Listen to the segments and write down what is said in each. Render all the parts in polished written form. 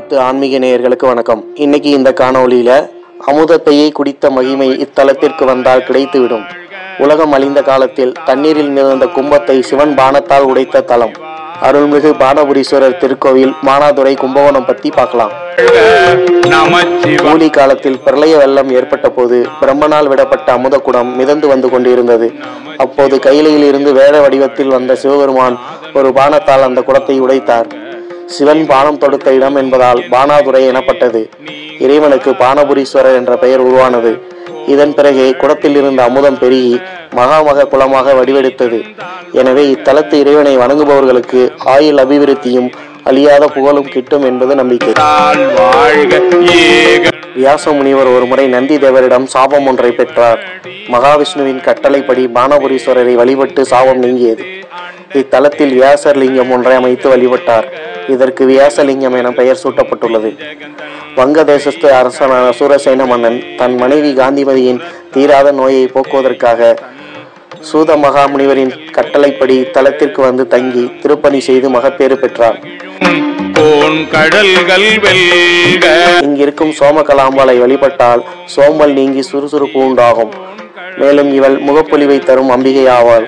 10 ஆன்மீக நேயர்களுக்கு வணக்கம். இன்னைக்கு இந்த காணொளியில அமுதத்தையே குடித்த மகிமை இத்தலத்திற்கு வந்தால் கிடைத்துவிடும். உலகம் அழிந்த காலத்தில் தண்ணீரில் மிதந்த கும்பத்தை சிவன் பானத்தால் உடைத்த தலம் அருள்மிகு பானபுரீஸ்வரர் திருக்கோவில், மானாதுரை, கும்பகோணம் பத்தி பார்க்கலாம். கூலி காலத்தில் பிரளய வெள்ளம் ஏற்பட்ட போது பிரம்மனால் விடப்பட்ட அமுத குடம் மிதந்து வந்து கொண்டிருந்தது. அப்போது கையிலையில் இருந்து வேட வடிவத்தில் வந்த சிவபெருமான் ஒரு பானத்தால் அந்த குடத்தை உடைத்தார். சிவன் பானம் தொடுத்த இடம் என்பதால் பானாதுரை எனப்பட்டது. இறைவனுக்கு பானபுரீஸ்வரர் என்ற பெயர் உருவானது. இதன் பிறகு குடத்தில் இருந்த அமுதம் பெருகி மகாமக குளமாக வடிவெடுத்தது. எனவே இத்தலத்து இறைவனை வணங்குபவர்களுக்கு ஆயுள் அபிவிருத்தியும் அழியாத புகழும் கிட்டும் என்பது நம்பிக்கை. வியாச முனிவர் ஒருமுறை நந்தி தேவரிடம் சாபம் ஒன்றை பெற்றார். மகாவிஷ்ணுவின் கட்டளைப்படி பானபுரீஸ்வரரை வழிபட்டு சாபம் நீங்கியது. இத்தலத்தில் வியாசர் லிங்கம் ஒன்றை அமைத்து வழிபட்டார். இதற்கு வியாசலிங்கம் என பெயர் சூட்டப்பட்டுள்ளது. வங்க தேசத்து அரசனான சூரசேன மன்னன் தன் மனைவி காந்திமதியின் தீராத நோயை போக்குவதற்காக சூத மகாமுனிவரின் கட்டளைப்படி இத்தலத்திற்கு வந்து தங்கி திருப்பணி செய்து மகப்பேறு பெற்றார். இங்கிருக்கும் சோமகலாம்பாளை வழிபட்டால் சோம்பல் நீங்கி சுறுசுறுப்பு உண்டாகும். மேலும் இவள் முகப்பொலிவை தரும் அம்பிகை ஆவாள்.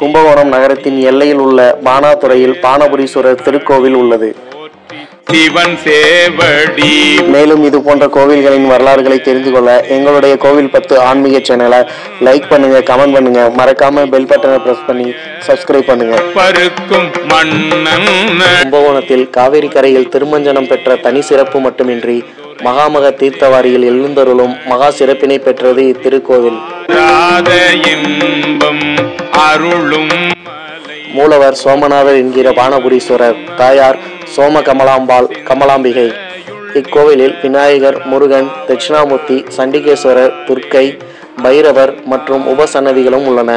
கும்பகோணம் நகரத்தின் எல்லையில் உள்ள பானாதுரையில் பானபுரீஸ்வரர் திருக்கோவில் உள்ளது. மேலும் இது போன்ற கோவில்களின் வரலாறுகளை தெரிந்து கொள்ள எங்களுடைய கோவில் 10 ஆன்மீக சேனலை லைக் பண்ணுங்க, கமெண்ட் பண்ணுங்க, மறக்காம பெல் பட்டனை பிரஸ் பண்ணி சப்ஸ்கிரைப் பண்ணுங்க. கும்பகோணத்தில் காவிரி கரையில் திருமஞ்சனம் பெற்ற தனி சிறப்பு மட்டுமின்றி மகாமக தீர்த்தவாரியில் எழுந்தருளும் மகா சிறப்பினை பெற்றது இத்திருக்கோவில். மூலவர் சோமநாதர் என்கிற பானபுரீஸ்வரர், தாயார் சோம கமலாம்பிகை. இக்கோவிலில் விநாயகர், முருகன், தட்சிணாமூர்த்தி, சண்டிகேஸ்வரர், துர்க்கை, பைரவர் மற்றும் உபசன்னதிகளும் உள்ளன.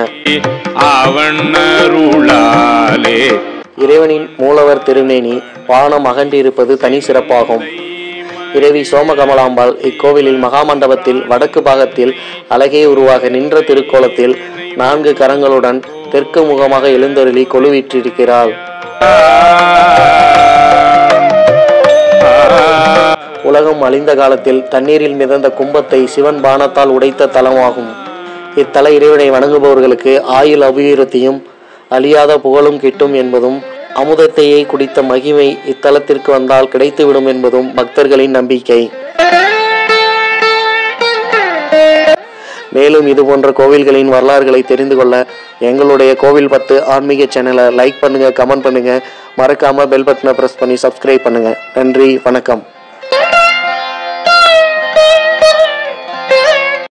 இறைவனின் மூலவர் திருமேனி பானம் அகன்றிருப்பது தனி சிறப்பாகும். இறைவி சோமகமலாம்பாள் இக்கோவிலில் மகாமண்டபத்தில் வடக்கு பாகத்தில் அழகே உருவாக நின்ற திருக்கோலத்தில் 4 கரங்களுடன் தெற்கு முகமாக எழுந்தருளி கொலுவிற்றிருக்கிறாள். உலகம் அழிந்த காலத்தில் தண்ணீரில் மிதந்த கும்பத்தை சிவன் பானத்தால் உடைத்த தலமாகும். இத்தல இறைவனை வணங்குபவர்களுக்கு ஆயுள் அபிவிருத்தியும் அழியாத புகழும் கிட்டும் என்பதும், அமுதத்தையே குடித்த மகிமை இத்தலத்திற்கு வந்தால் கிடைத்துவிடும் என்பதும் பக்தர்களின் நம்பிக்கை. மேலும் இது போன்ற கோவில்களின் வரலாறுகளை தெரிந்து கொள்ள எங்களுடைய கோவில் 10 ஆன்மீக சேனலை லைக் பண்ணுங்க, கமெண்ட் பண்ணுங்க, மறக்காம பெல் பட்டனை பிரஸ் பண்ணி சப்ஸ்கிரைப் பண்ணுங்க. நன்றி, வணக்கம்.